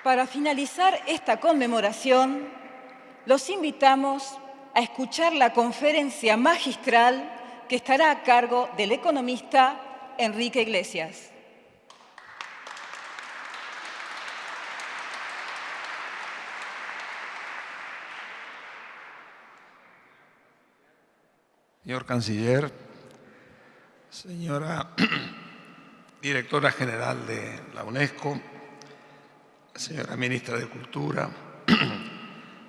Para finalizar esta conmemoración, los invitamos a escuchar la conferencia magistral que estará a cargo del economista Enrique Iglesias. Señor Canciller, señora Directora General de la UNESCO, señora Ministra de Cultura,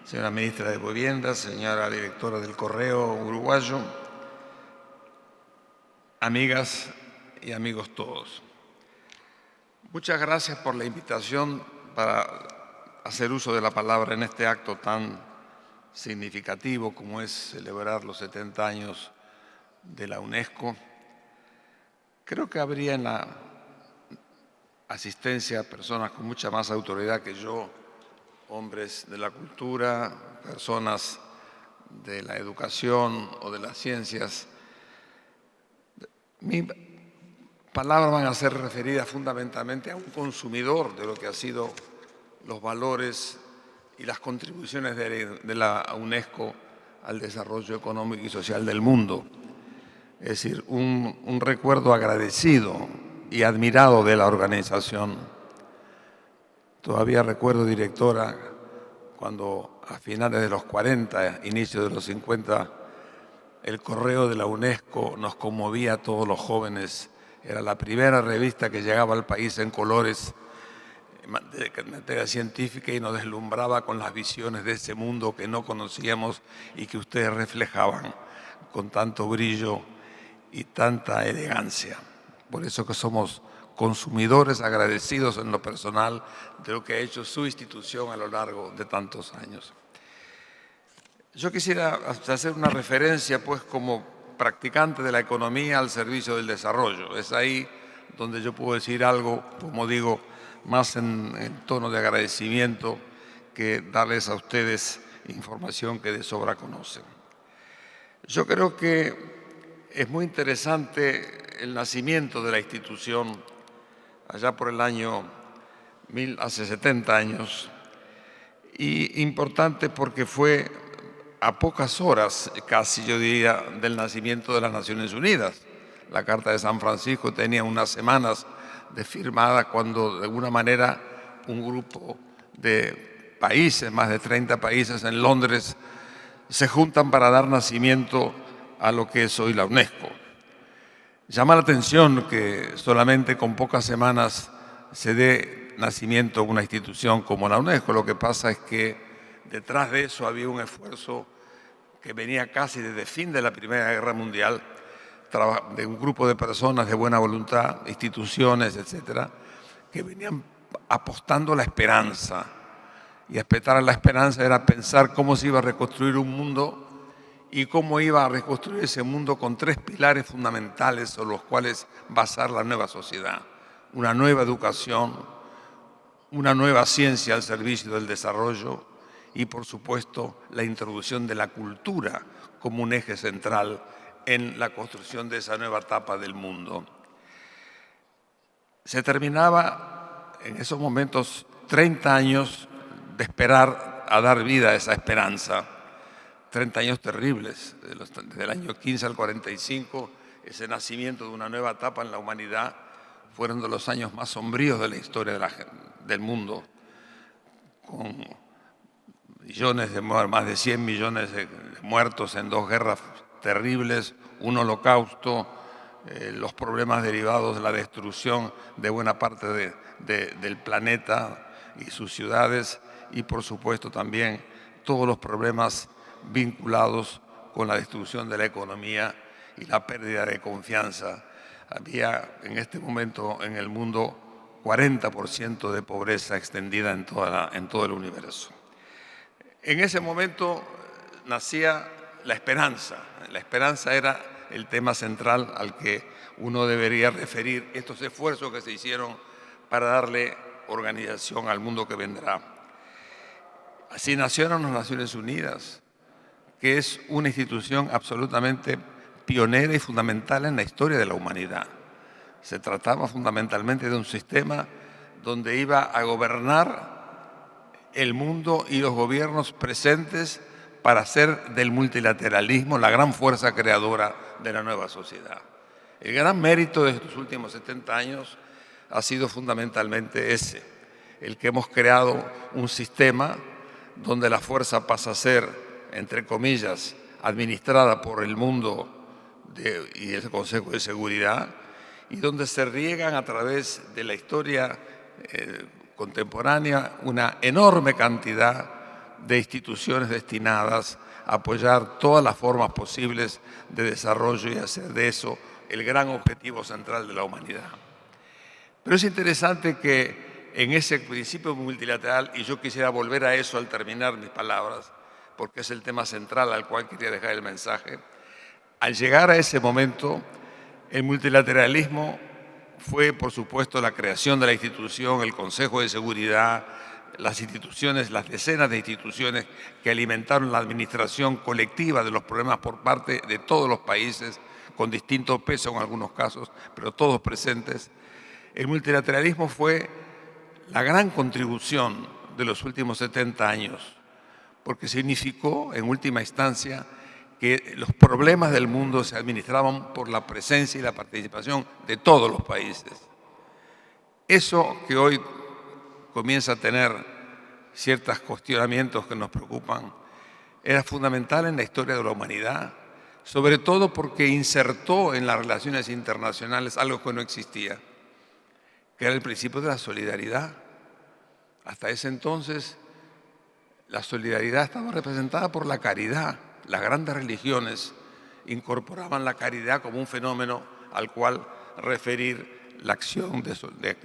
señora Ministra de Vivienda, señora Directora del Correo Uruguayo, amigas y amigos todos. Muchas gracias por la invitación para hacer uso de la palabra en este acto tan significativo como es celebrar los 70 años de la UNESCO. Creo que habría en la asistencia personas con mucha más autoridad que yo, hombres de la cultura, personas de la educación o de las ciencias. Mis palabras van a ser referidas fundamentalmente a un consumidor de lo que han sido los valores y las contribuciones de la UNESCO al desarrollo económico y social del mundo. Es decir, un recuerdo agradecido y admirado de la organización. Todavía recuerdo, directora, cuando a finales de los 40, inicios de los 50, el correo de la UNESCO nos conmovía a todos los jóvenes. Era la primera revista que llegaba al país en colores, en materia científica, y nos deslumbraba con las visiones de ese mundo que no conocíamos y que ustedes reflejaban con tanto brillo y tanta elegancia. Por eso que somos consumidores agradecidos en lo personal de lo que ha hecho su institución a lo largo de tantos años. Yo quisiera hacer una referencia, pues, como practicante de la economía al servicio del desarrollo. Es ahí donde yo puedo decir algo, como digo, más en tono de agradecimiento que darles a ustedes información que de sobra conocen. Yo creo que es muy interesante el nacimiento de la institución allá por el año hace 70 años, y importante porque fue a pocas horas, casi yo diría, del nacimiento de las Naciones Unidas. La Carta de San Francisco tenía unas semanas de firmada cuando de alguna manera un grupo de países, más de 30 países en Londres, se juntan para dar nacimiento a lo que es hoy la UNESCO. Llama la atención que solamente con pocas semanas se dé nacimiento a una institución como la UNESCO. Lo que pasa es que detrás de eso había un esfuerzo que venía casi desde el fin de la Primera Guerra Mundial, de un grupo de personas de buena voluntad, instituciones, etcétera, que venían apostando a la esperanza. Y apostar a la esperanza era pensar cómo se iba a reconstruir un mundo y cómo iba a reconstruir ese mundo con tres pilares fundamentales sobre los cuales basar la nueva sociedad. Una nueva educación, una nueva ciencia al servicio del desarrollo y, por supuesto, la introducción de la cultura como un eje central en la construcción de esa nueva etapa del mundo. Se terminaba en esos momentos 30 años de esperar a dar vida a esa esperanza. 30 años terribles, desde el año 15 al 45, ese nacimiento de una nueva etapa en la humanidad fueron de los años más sombríos de la historia del mundo, con más de 100 millones de muertos en dos guerras terribles, un holocausto, los problemas derivados de la destrucción de buena parte del planeta y sus ciudades, y por supuesto también todos los problemas vinculados con la destrucción de la economía y la pérdida de confianza. Había en este momento en el mundo 40% de pobreza extendida en todo el universo. En ese momento nacía la esperanza. La esperanza era el tema central al que uno debería referir estos esfuerzos que se hicieron para darle organización al mundo que vendrá. Así nacieron las Naciones Unidas, que es una institución absolutamente pionera y fundamental en la historia de la humanidad. Se trataba fundamentalmente de un sistema donde iba a gobernar el mundo y los gobiernos presentes para hacer del multilateralismo la gran fuerza creadora de la nueva sociedad. El gran mérito de estos últimos 70 años ha sido fundamentalmente ese, el que hemos creado un sistema donde la fuerza pasa a ser, entre comillas, administrada por el mundo y el Consejo de Seguridad, y donde se riegan a través de la historia contemporánea una enorme cantidad de instituciones destinadas a apoyar todas las formas posibles de desarrollo y hacer de eso el gran objetivo central de la humanidad. Pero es interesante que en ese principio multilateral, y yo quisiera volver a eso al terminar mis palabras, porque es el tema central al cual quería dejar el mensaje, al llegar a ese momento, el multilateralismo fue, por supuesto, la creación de la institución, el Consejo de Seguridad, las instituciones, las decenas de instituciones que alimentaron la administración colectiva de los problemas por parte de todos los países, con distinto peso en algunos casos, pero todos presentes. El multilateralismo fue la gran contribución de los últimos 70 años, porque significó, en última instancia, que los problemas del mundo se administraban por la presencia y la participación de todos los países. Eso que hoy comienza a tener ciertos cuestionamientos que nos preocupan, era fundamental en la historia de la humanidad, sobre todo porque insertó en las relaciones internacionales algo que no existía, que era el principio de la solidaridad. Hasta ese entonces, la solidaridad estaba representada por la caridad. Las grandes religiones incorporaban la caridad como un fenómeno al cual referir la acción de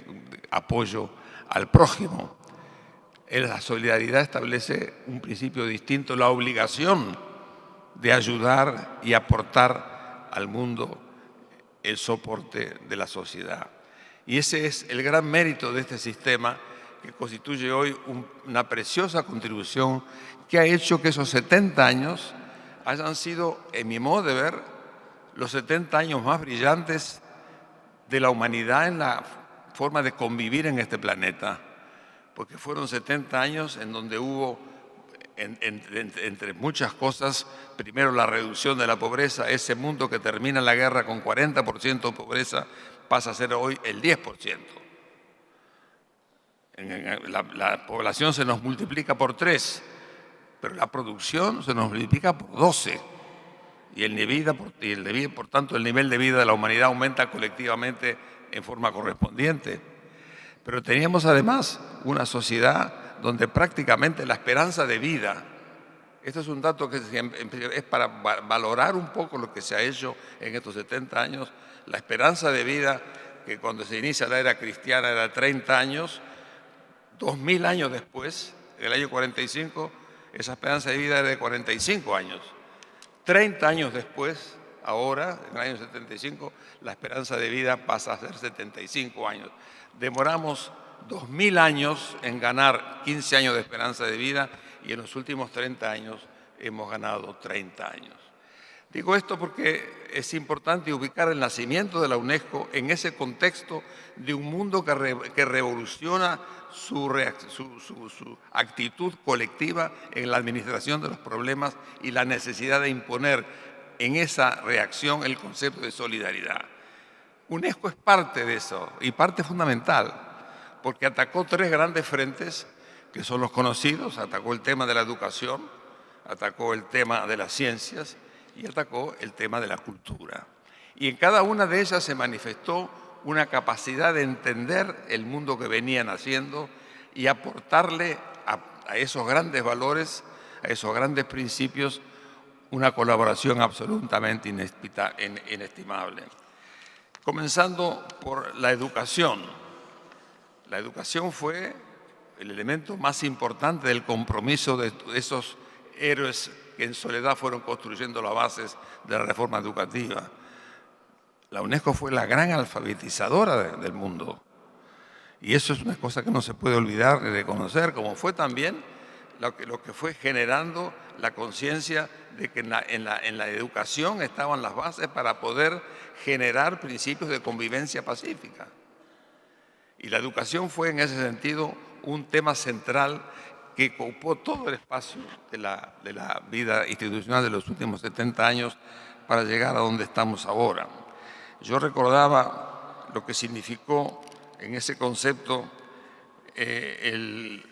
apoyo al prójimo. La solidaridad establece un principio distinto, la obligación de ayudar y aportar al mundo el soporte de la sociedad. Y ese es el gran mérito de este sistema, que constituye hoy una preciosa contribución que ha hecho que esos 70 años hayan sido, en mi modo de ver, los 70 años más brillantes de la humanidad en la forma de convivir en este planeta, porque fueron 70 años en donde hubo, entre muchas cosas, primero la reducción de la pobreza. Ese mundo que termina la guerra con 40% de pobreza pasa a ser hoy el 10%. La población se nos multiplica por 3, pero la producción se nos multiplica por 12. Y por tanto, el nivel de vida de la humanidad aumenta colectivamente en forma correspondiente. Pero teníamos además una sociedad donde prácticamente la esperanza de vida, esto es un dato que es para valorar un poco lo que se ha hecho en estos 70 años, la esperanza de vida, que cuando se inicia la era cristiana era 30 años, 2000 años después, en el año 45, esa esperanza de vida era de 45 años. 30 años después, ahora, en el año 75, la esperanza de vida pasa a ser 75 años. Demoramos 2000 años en ganar 15 años de esperanza de vida y en los últimos 30 años hemos ganado 30 años. Digo esto porque es importante ubicar el nacimiento de la UNESCO en ese contexto de un mundo que revoluciona su actitud colectiva en la administración de los problemas y la necesidad de imponer en esa reacción el concepto de solidaridad. UNESCO es parte de eso y parte fundamental, porque atacó 3 grandes frentes que son los conocidos: atacó el tema de la educación, atacó el tema de las ciencias y atacó el tema de la cultura. Y en cada una de ellas se manifestó una capacidad de entender el mundo que venían haciendo y aportarle a esos grandes valores, a esos grandes principios, una colaboración absolutamente inestimable. Comenzando por la educación. La educación fue el elemento más importante del compromiso de esos héroes que en soledad fueron construyendo las bases de la reforma educativa. La UNESCO fue la gran alfabetizadora del mundo. Y eso es una cosa que no se puede olvidar ni reconocer, como fue también lo que fue generando la conciencia de que en la educación estaban las bases para poder generar principios de convivencia pacífica. Y la educación fue en ese sentido un tema central que ocupó todo el espacio de la vida institucional de los últimos 70 años para llegar a donde estamos ahora. Yo recordaba lo que significó en ese concepto el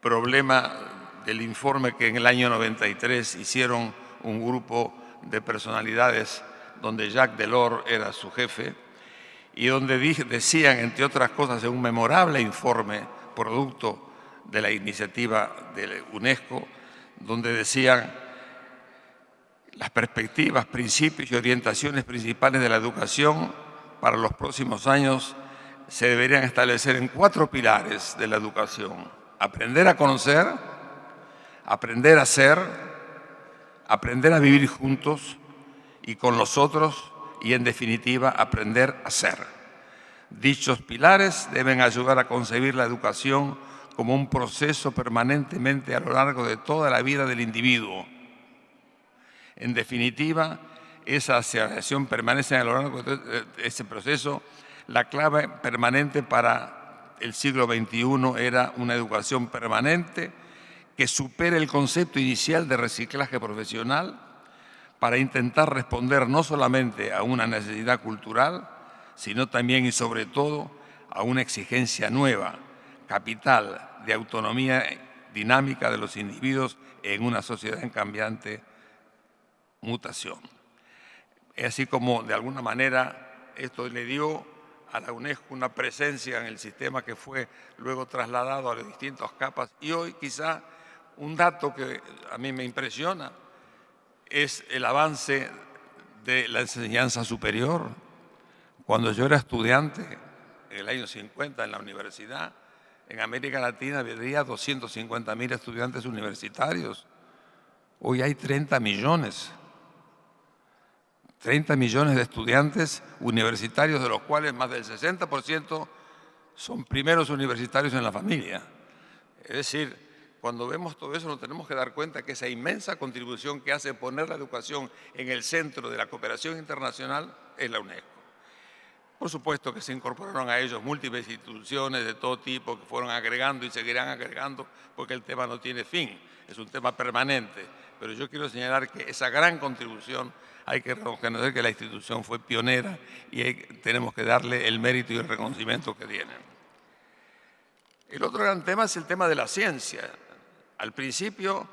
problema del informe que en el año 93 hicieron un grupo de personalidades donde Jacques Delors era su jefe y donde decían, entre otras cosas, en un memorable informe producto de la iniciativa de UNESCO, donde decían las perspectivas, principios y orientaciones principales de la educación para los próximos años se deberían establecer en 4 pilares de la educación: aprender a conocer, aprender a ser, aprender a vivir juntos y con los otros y, en definitiva, aprender a ser. Dichos pilares deben ayudar a concebir la educación como un proceso permanentemente a lo largo de toda la vida del individuo. En definitiva, esa asociación permanece a lo largo de ese proceso. La clave permanente para el siglo XXI era una educación permanente que supere el concepto inicial de reciclaje profesional para intentar responder no solamente a una necesidad cultural, sino también y sobre todo a una exigencia nueva, capital, de autonomía dinámica de los individuos en una sociedad en cambiante mutación. Es así como, de alguna manera, esto le dio a la UNESCO una presencia en el sistema que fue luego trasladado a las distintas capas. Y hoy, quizá, un dato que a mí me impresiona es el avance de la enseñanza superior. Cuando yo era estudiante, en el año 50, en la universidad, en América Latina había 250.000 estudiantes universitarios. Hoy hay 30 millones. 30 millones de estudiantes universitarios, de los cuales más del 60% son primeros universitarios en la familia. Es decir, cuando vemos todo eso nos tenemos que dar cuenta que esa inmensa contribución que hace poner la educación en el centro de la cooperación internacional es la UNESCO. Por supuesto que se incorporaron a ellos múltiples instituciones de todo tipo que fueron agregando y seguirán agregando porque el tema no tiene fin, es un tema permanente. Pero yo quiero señalar que esa gran contribución hay que reconocer que la institución fue pionera y tenemos que darle el mérito y el reconocimiento que tienen. El otro gran tema es el tema de la ciencia. Al principio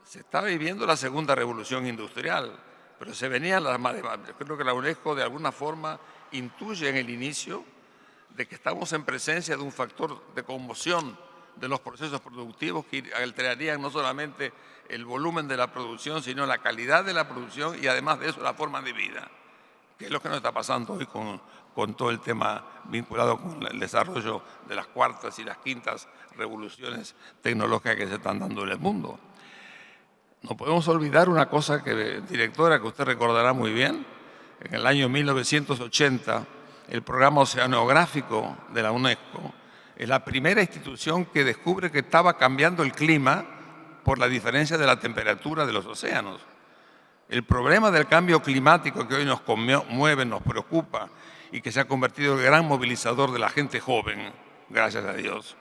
se estaba viviendo la segunda revolución industrial, pero se venían las matemáticas. Creo que la UNESCO de alguna forma intuye en el inicio de que estamos en presencia de un factor de conmoción de los procesos productivos que alterarían no solamente el volumen de la producción, sino la calidad de la producción y además de eso la forma de vida, que es lo que nos está pasando hoy con todo el tema vinculado con el desarrollo de las cuartas y las quintas revoluciones tecnológicas que se están dando en el mundo. No podemos olvidar una cosa, directora, que usted recordará muy bien. En el año 1980, el programa oceanográfico de la UNESCO es la primera institución que descubre que estaba cambiando el clima por la diferencia de la temperatura de los océanos. El problema del cambio climático que hoy nos conmueve, nos preocupa y que se ha convertido en el gran movilizador de la gente joven, gracias a Dios.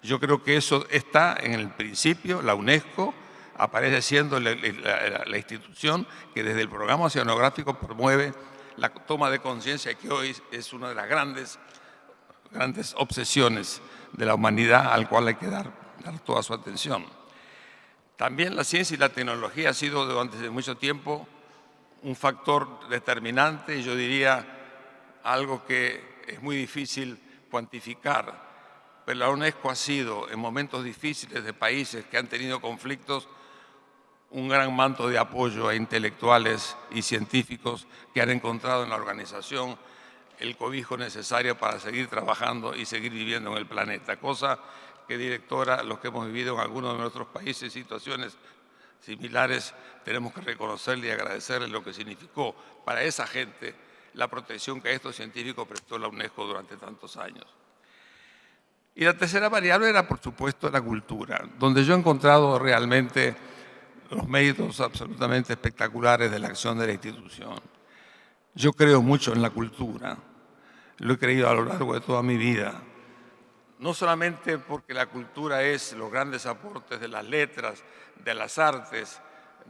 Yo creo que eso está en el principio. La UNESCO aparece siendo la institución que desde el programa oceanográfico promueve la toma de conciencia, que hoy es una de las grandes obsesiones de la humanidad al cual hay que dar toda su atención. También la ciencia y la tecnología ha sido durante mucho tiempo un factor determinante y yo diría algo que es muy difícil cuantificar, pero la UNESCO ha sido en momentos difíciles de países que han tenido conflictos un gran manto de apoyo a intelectuales y científicos que han encontrado en la organización el cobijo necesario para seguir trabajando y seguir viviendo en el planeta, cosa que, directora, los que hemos vivido en algunos de nuestros países situaciones similares, tenemos que reconocerle y agradecerle lo que significó para esa gente la protección que a estos científicos prestó la UNESCO durante tantos años. Y la tercera variable era, por supuesto, la cultura, donde yo he encontrado realmente los méritos absolutamente espectaculares de la acción de la institución. Yo creo mucho en la cultura, lo he creído a lo largo de toda mi vida. no solamente porque la cultura es los grandes aportes de las letras, de las artes,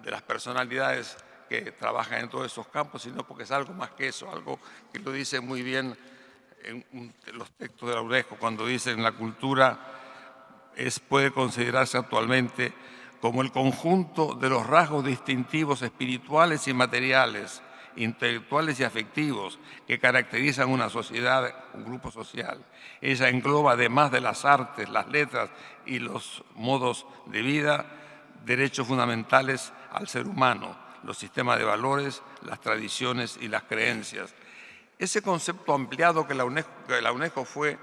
de las personalidades que trabajan en todos esos campos, sino porque es algo más que eso, algo que lo dice muy bien en los textos de la UNESCO, cuando dicen la cultura puede considerarse actualmente como el conjunto de los rasgos distintivos espirituales y materiales, intelectuales y afectivos que caracterizan una sociedad, un grupo social. Ella engloba, además de las artes, las letras y los modos de vida, derechos fundamentales al ser humano, los sistemas de valores, las tradiciones y las creencias. Ese concepto ampliado que la UNESCO fue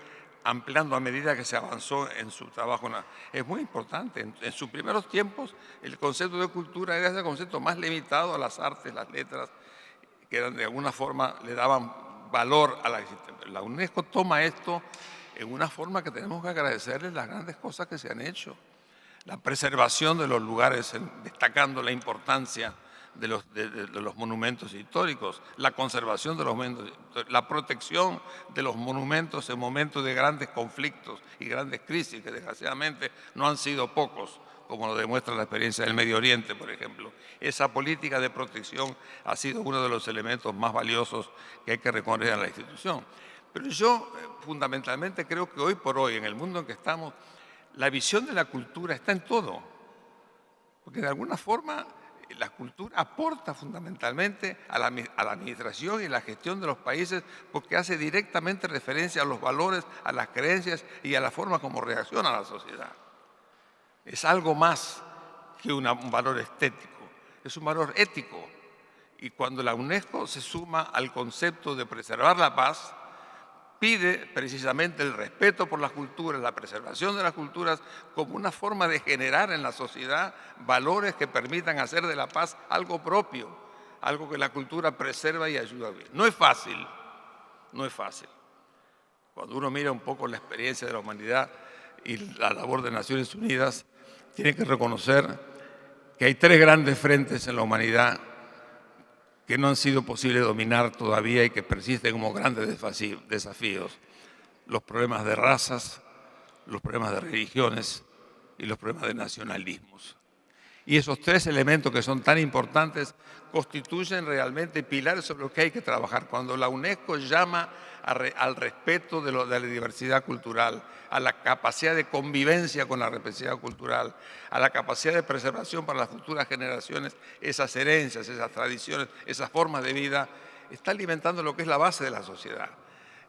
ampliando a medida que se avanzó en su trabajo es muy importante. En sus primeros tiempos, el concepto de cultura era ese concepto más limitado a las artes, las letras, que de alguna forma le daban valor a la existencia. La UNESCO toma esto en una forma que tenemos que agradecerle las grandes cosas que se han hecho. La preservación de los lugares, destacando la importancia de los monumentos históricos, la conservación de los monumentos, la protección de los monumentos en momentos de grandes conflictos y grandes crisis, que desgraciadamente no han sido pocos, como lo demuestra la experiencia del Medio Oriente, por ejemplo. Esa política de protección ha sido uno de los elementos más valiosos que hay que reconocer en la institución. Pero yo fundamentalmente creo que hoy por hoy, en el mundo en que estamos, la visión de la cultura está en todo, porque de alguna forma la cultura aporta fundamentalmente a la administración y la gestión de los países porque hace directamente referencia a los valores, a las creencias y a la forma como reacciona la sociedad. Es algo más que un valor estético, es un valor ético. Y cuando la UNESCO se suma al concepto de preservar la paz, pide precisamente el respeto por las culturas, la preservación de las culturas como una forma de generar en la sociedad valores que permitan hacer de la paz algo propio, algo que la cultura preserva y ayuda a vivir. No es fácil, no es fácil. Cuando uno mira un poco la experiencia de la humanidad y la labor de Naciones Unidas, tiene que reconocer que hay tres grandes frentes en la humanidad que no han sido posibles dominar todavía y que persisten como grandes desafíos. Los problemas de razas, los problemas de religiones y los problemas de nacionalismos. Y esos tres elementos que son tan importantes constituyen realmente pilares sobre los que hay que trabajar. Cuando la UNESCO llama al respeto de la diversidad cultural, a la capacidad de convivencia con la diversidad cultural, a la capacidad de preservación para las futuras generaciones, esas herencias, esas tradiciones, esas formas de vida, está alimentando lo que es la base de la sociedad.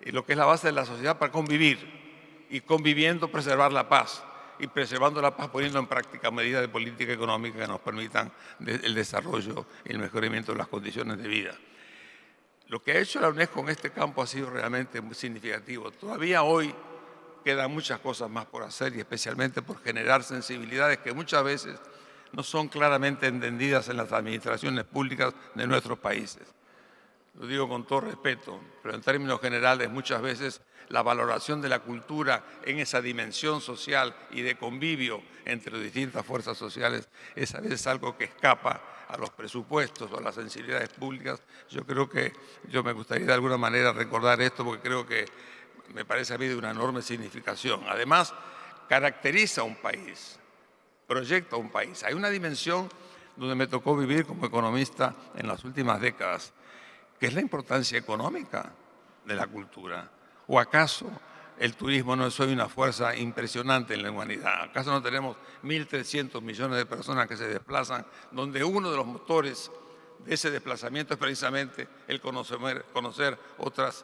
Y lo que es la base de la sociedad para convivir y conviviendo preservar la paz. Y preservando la paz poniendo en práctica medidas de política económica que nos permitan el desarrollo y el mejoramiento de las condiciones de vida. Lo que ha hecho la UNESCO en este campo ha sido realmente muy significativo. Todavía hoy quedan muchas cosas más por hacer y especialmente por generar sensibilidades que muchas veces no son claramente entendidas en las administraciones públicas de nuestros países. Lo digo con todo respeto, pero en términos generales muchas veces la valoración de la cultura en esa dimensión social y de convivio entre distintas fuerzas sociales es a veces algo que escapa a los presupuestos o a las sensibilidades públicas. Yo me gustaría de alguna manera recordar esto porque creo que me parece a mí de una enorme significación. Además, caracteriza a un país, proyecta a un país. Hay una dimensión donde me tocó vivir como economista en las últimas décadas, que es la importancia económica de la cultura. ¿O acaso el turismo no es hoy una fuerza impresionante en la humanidad? ¿Acaso no tenemos 1.300 millones de personas que se desplazan, donde uno de los motores de ese desplazamiento es precisamente el conocer otras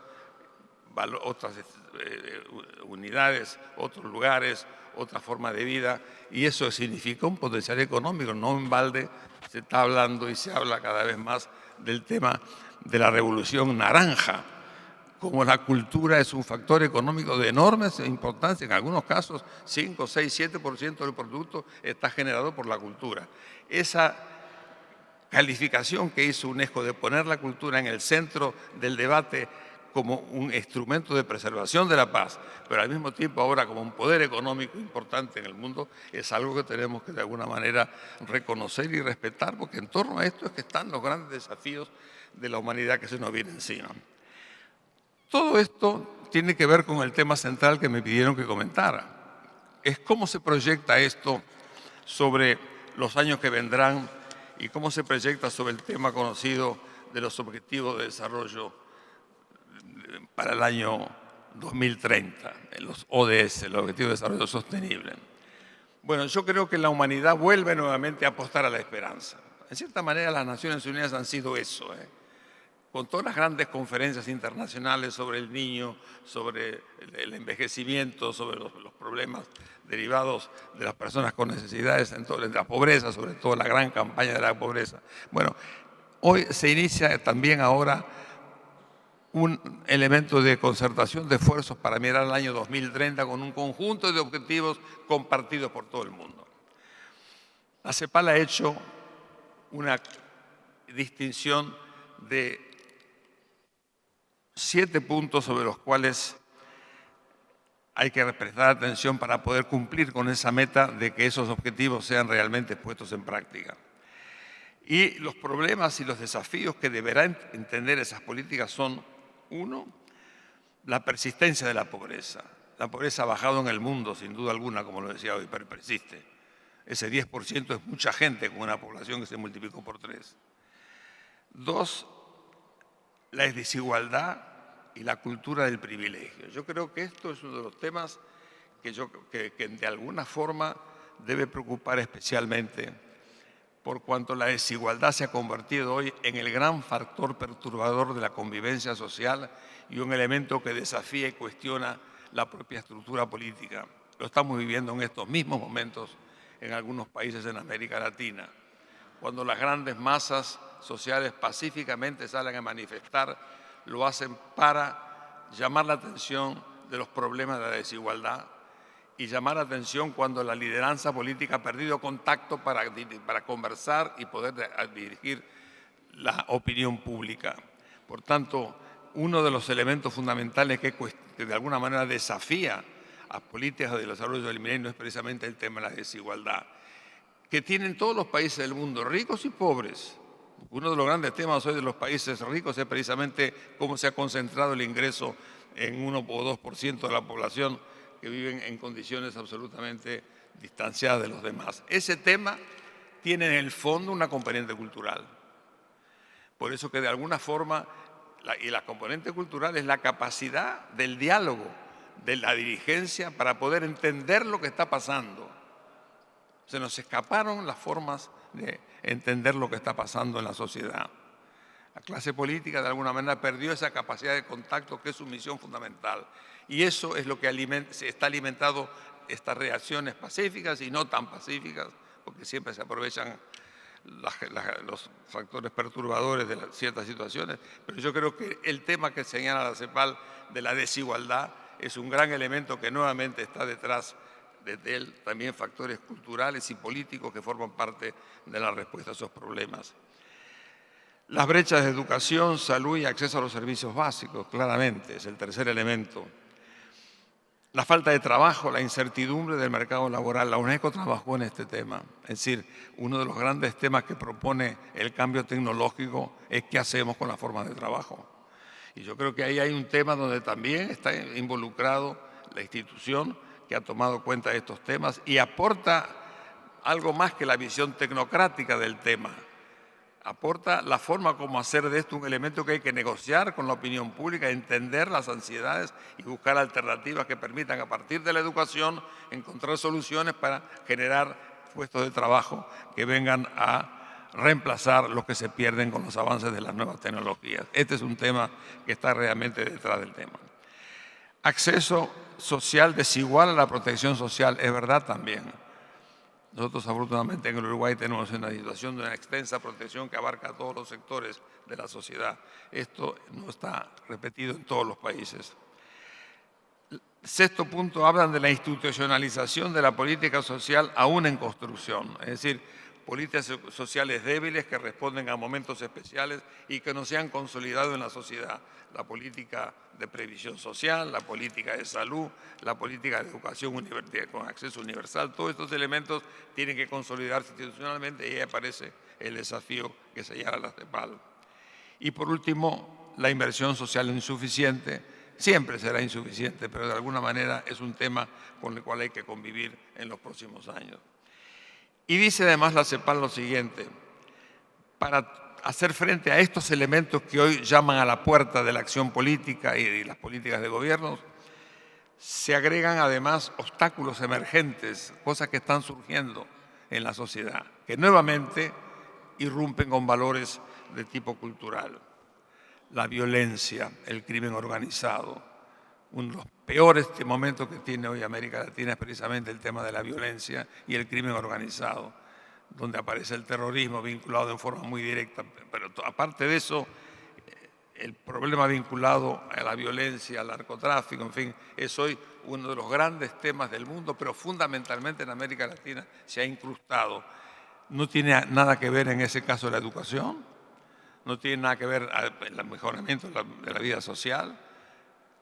unidades, otros lugares, otra forma de vida? Y eso significa un potencial económico. No en balde se está hablando y se habla cada vez más del tema de la revolución naranja, como la cultura es un factor económico de enorme importancia. En algunos casos, 5, 6, 7% del producto está generado por la cultura. Esa calificación que hizo UNESCO de poner la cultura en el centro del debate como un instrumento de preservación de la paz, pero al mismo tiempo ahora como un poder económico importante en el mundo, es algo que tenemos que de alguna manera reconocer y respetar, porque en torno a esto es que están los grandes desafíos de la humanidad que se nos viene encima. Todo esto tiene que ver con el tema central que me pidieron que comentara. Es cómo se proyecta esto sobre los años que vendrán y cómo se proyecta sobre el tema conocido de los Objetivos de Desarrollo para el año 2030, los ODS, los Objetivos de Desarrollo Sostenible. Bueno, yo creo que la humanidad vuelve nuevamente a apostar a la esperanza. En cierta manera, las Naciones Unidas han sido eso, con todas las grandes conferencias internacionales sobre el niño, sobre el envejecimiento, sobre los problemas derivados de las personas con necesidades, de la pobreza, sobre todo la gran campaña de la pobreza. Bueno, hoy se inicia también ahora un elemento de concertación de esfuerzos para mirar al año 2030 con un conjunto de objetivos compartidos por todo el mundo. La CEPAL ha hecho una distinción de 7 puntos sobre los cuales hay que prestar atención para poder cumplir con esa meta de que esos objetivos sean realmente puestos en práctica. Y los problemas y los desafíos que deberán entender esas políticas son: 1, la persistencia de la pobreza. La pobreza ha bajado en el mundo, sin duda alguna, como lo decía hoy, pero persiste. Ese 10% es mucha gente con una población que se multiplicó por 3. 2, la desigualdad y la cultura del privilegio. Yo creo que esto es uno de los temas que de alguna forma debe preocupar especialmente, por cuanto la desigualdad se ha convertido hoy en el gran factor perturbador de la convivencia social y un elemento que desafía y cuestiona la propia estructura política. Lo estamos viviendo en estos mismos momentos en algunos países en América Latina, cuando las grandes masas sociales pacíficamente salen a manifestar, lo hacen para llamar la atención de los problemas de la desigualdad y llamar la atención cuando la lideranza política ha perdido contacto para conversar y poder dirigir la opinión pública. Por tanto, uno de los elementos fundamentales que de alguna manera desafía a políticas de desarrollo del milenio es precisamente el tema de la desigualdad, que tienen todos los países del mundo, ricos y pobres. Uno de los grandes temas hoy de los países ricos es precisamente cómo se ha concentrado el ingreso en 1 o 2% de la población que viven en condiciones absolutamente distanciadas de los demás. Ese tema tiene en el fondo una componente cultural. Por eso que de alguna forma, la componente cultural es la capacidad del diálogo, de la dirigencia para poder entender lo que está pasando. Se nos escaparon las formas de entender lo que está pasando en la sociedad. La clase política de alguna manera perdió esa capacidad de contacto que es su misión fundamental. Y eso es lo que está alimentado estas reacciones pacíficas y no tan pacíficas, porque siempre se aprovechan los factores perturbadores de ciertas situaciones. Pero yo creo que el tema que señala la CEPAL de la desigualdad es un gran elemento que nuevamente está detrás de él, también factores culturales y políticos que forman parte de la respuesta a esos problemas. Las brechas de educación, salud y acceso a los servicios básicos, claramente, es el tercer elemento. La falta de trabajo, la incertidumbre del mercado laboral. La UNESCO trabajó en este tema. Es decir, uno de los grandes temas que propone el cambio tecnológico es qué hacemos con las formas de trabajo. Y yo creo que ahí hay un tema donde también está involucrado la institución que ha tomado cuenta de estos temas y aporta algo más que la visión tecnocrática del tema. Aporta la forma como hacer de esto un elemento que hay que negociar con la opinión pública, entender las ansiedades y buscar alternativas que permitan, a partir de la educación, encontrar soluciones para generar puestos de trabajo que vengan a reemplazar los que se pierden con los avances de las nuevas tecnologías. Este es un tema que está realmente detrás del tema. Acceso social desigual a la protección social, es verdad también. Nosotros afortunadamente en el Uruguay tenemos una situación de una extensa protección que abarca a todos los sectores de la sociedad. Esto no está repetido en todos los países. Sexto punto, hablan de la institucionalización de la política social aún en construcción, es decir, políticas sociales débiles que responden a momentos especiales y que no se han consolidado en la sociedad. La política de previsión social, la política de salud, la política de educación con acceso universal, todos estos elementos tienen que consolidarse institucionalmente y ahí aparece el desafío que señala la CEPAL. Y por último, la inversión social insuficiente, Siempre será insuficiente, pero de alguna manera es un tema con el cual hay que convivir en los próximos años. Y dice además la CEPAL lo siguiente: para hacer frente a estos elementos que hoy llaman a la puerta de la acción política y de las políticas de gobierno, se agregan además obstáculos emergentes, cosas que están surgiendo en la sociedad, que nuevamente irrumpen con valores de tipo cultural. La violencia, el crimen organizado. Uno de los peores momentos que tiene hoy América Latina es precisamente el tema de la violencia y el crimen organizado, donde aparece el terrorismo vinculado en forma muy directa. Pero aparte de eso, el problema vinculado a la violencia, al narcotráfico, en fin, es hoy uno de los grandes temas del mundo, pero fundamentalmente en América Latina se ha incrustado. No tiene nada que ver en ese caso la educación, no tiene nada que ver el mejoramiento de la vida social,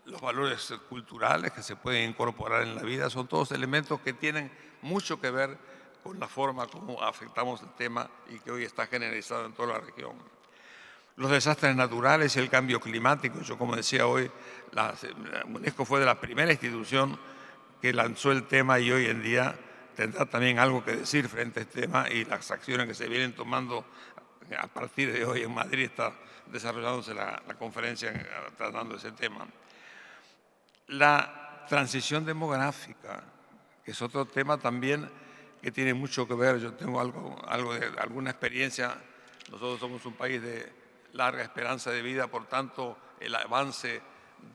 los valores culturales que se pueden incorporar en la vida, son todos elementos que tienen mucho que ver con la forma como afectamos el tema y que hoy está generalizado en toda la región. Los desastres naturales y el cambio climático. Yo, como decía hoy, la UNESCO fue de la primera institución que lanzó el tema y hoy en día tendrá también algo que decir frente a este tema y las acciones que se vienen tomando a partir de hoy. En Madrid está desarrollándose la conferencia tratando ese tema. La transición demográfica, que es otro tema también que tiene mucho que ver. Yo tengo alguna experiencia. Nosotros somos un país de larga esperanza de vida, por tanto, el avance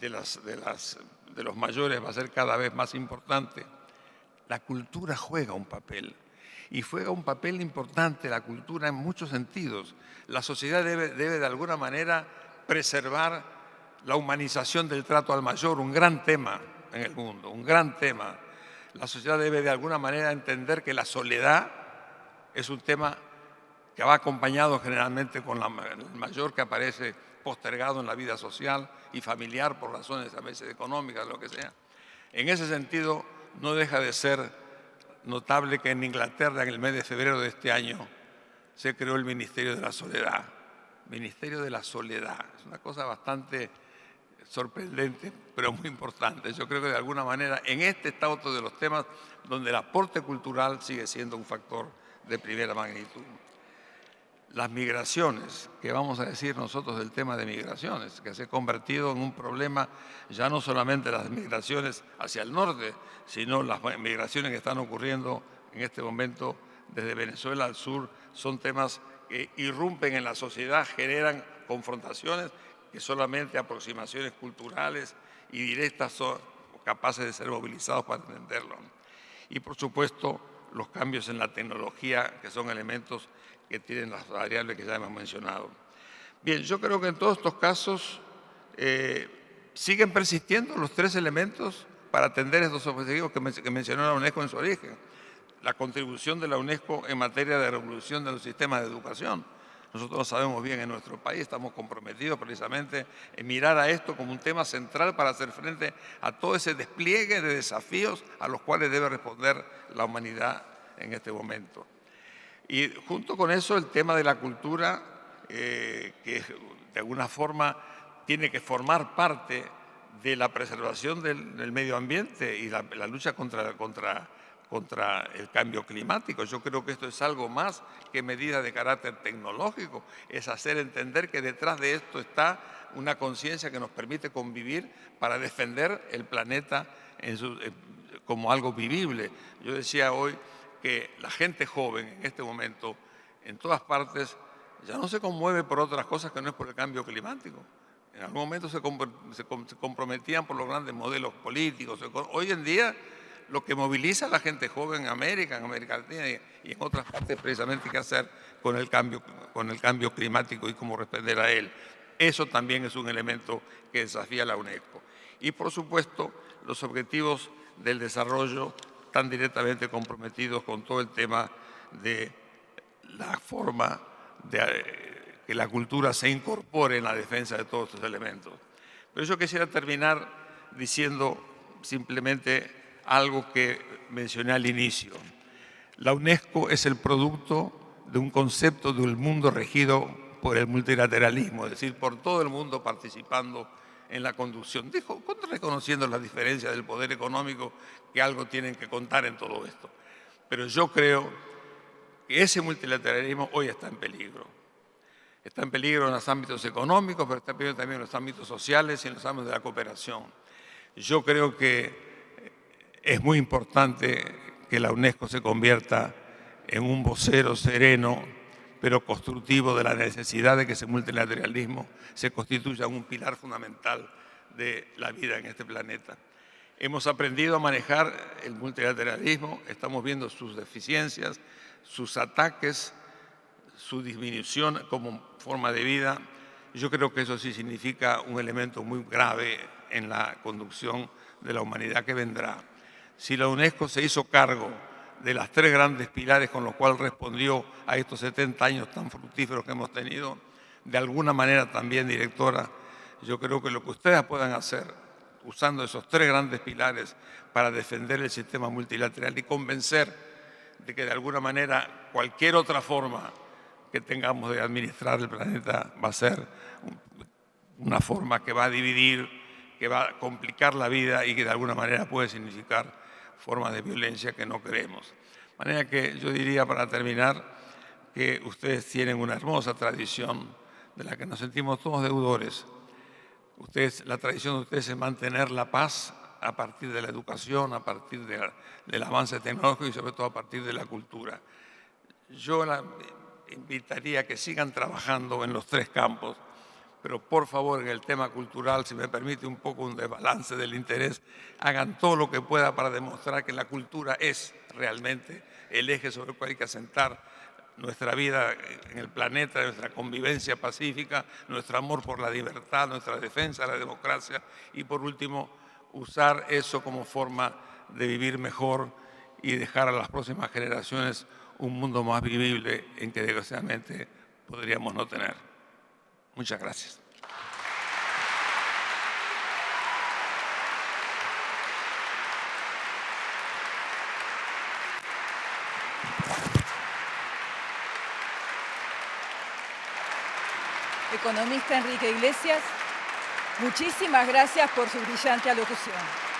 de los mayores va a ser cada vez más importante. La cultura juega un papel, y juega un papel importante la cultura en muchos sentidos. La sociedad debe de alguna manera preservar la humanización del trato al mayor, un gran tema en el mundo, un gran tema. La sociedad debe de alguna manera entender que la soledad es un tema que va acompañado generalmente con el mayor que aparece postergado en la vida social y familiar por razones a veces económicas, lo que sea. En ese sentido, no deja de ser notable que en Inglaterra, en el mes de febrero de este año, se creó el Ministerio de la Soledad. Ministerio de la Soledad. Es una cosa bastante sorprendente, pero muy importante. Yo creo que de alguna manera en este está otro de los temas donde el aporte cultural sigue siendo un factor de primera magnitud. Las migraciones, ¿qué vamos a decir nosotros del tema de migraciones? Que se ha convertido en un problema, ya no solamente las migraciones hacia el norte, sino las migraciones que están ocurriendo en este momento desde Venezuela al sur, son temas que irrumpen en la sociedad, generan confrontaciones que solamente aproximaciones culturales y directas son capaces de ser movilizados para entenderlo. Y por supuesto, los cambios en la tecnología, que son elementos que tienen las variables que ya hemos mencionado. Bien, yo creo que en todos estos casos siguen persistiendo los tres elementos para atender estos objetivos que mencionó la UNESCO en su origen. La contribución de la UNESCO en materia de revolución de los sistemas de educación. Nosotros lo sabemos bien en nuestro país, estamos comprometidos precisamente en mirar a esto como un tema central para hacer frente a todo ese despliegue de desafíos a los cuales debe responder la humanidad en este momento. Y junto con eso el tema de la cultura, que de alguna forma tiene que formar parte de la preservación del medio ambiente y la lucha contra el cambio climático. Yo creo que esto es algo más que medida de carácter tecnológico, es hacer entender que detrás de esto está una conciencia que nos permite convivir para defender el planeta como algo vivible. Yo decía hoy que la gente joven en este momento, en todas partes, ya no se conmueve por otras cosas que no es por el cambio climático. En algún momento se comprometían por los grandes modelos políticos. Hoy en día, lo que moviliza a la gente joven en América Latina y en otras partes, precisamente, qué hacer con el cambio climático y cómo responder a él. Eso también es un elemento que desafía a la UNESCO. Y, por supuesto, los objetivos del desarrollo están directamente comprometidos con todo el tema de la forma de que la cultura se incorpore en la defensa de todos estos elementos. Pero yo quisiera terminar diciendo simplemente algo que mencioné al inicio. La UNESCO es el producto de un concepto de un mundo regido por el multilateralismo, es decir, por todo el mundo participando en la conducción. Dijo, reconociendo las diferencias del poder económico, que algo tienen que contar en todo esto. Pero yo creo que ese multilateralismo hoy está en peligro. Está en peligro en los ámbitos económicos, pero está en peligro también en los ámbitos sociales y en los ámbitos de la cooperación. Yo creo que es muy importante que la UNESCO se convierta en un vocero sereno, pero constructivo, de la necesidad de que ese multilateralismo se constituya un pilar fundamental de la vida en este planeta. Hemos aprendido a manejar el multilateralismo, estamos viendo sus deficiencias, sus ataques, su disminución como forma de vida. Yo creo que eso sí significa un elemento muy grave en la conducción de la humanidad que vendrá. Si la UNESCO se hizo cargo de las tres grandes pilares con los cuales respondió a estos 70 años tan fructíferos que hemos tenido, de alguna manera también, directora, yo creo que lo que ustedes puedan hacer usando esos tres grandes pilares para defender el sistema multilateral y convencer de que de alguna manera cualquier otra forma que tengamos de administrar el planeta va a ser una forma que va a dividir, que va a complicar la vida y que de alguna manera puede significar formas de violencia que no queremos. De manera que yo diría, para terminar, que ustedes tienen una hermosa tradición de la que nos sentimos todos deudores. La tradición de ustedes es mantener la paz a partir de la educación, a partir del avance tecnológico y sobre todo a partir de la cultura. Yo la invitaría a que sigan trabajando en los tres campos, pero por favor en el tema cultural, si me permite un poco un desbalance del interés, hagan todo lo que pueda para demostrar que la cultura es realmente el eje sobre el cual hay que asentar nuestra vida en el planeta, nuestra convivencia pacífica, nuestro amor por la libertad, nuestra defensa de la democracia y, por último, usar eso como forma de vivir mejor y dejar a las próximas generaciones un mundo más vivible en que desgraciadamente podríamos no tener. Muchas gracias. Economista Enrique Iglesias, muchísimas gracias por su brillante alocución.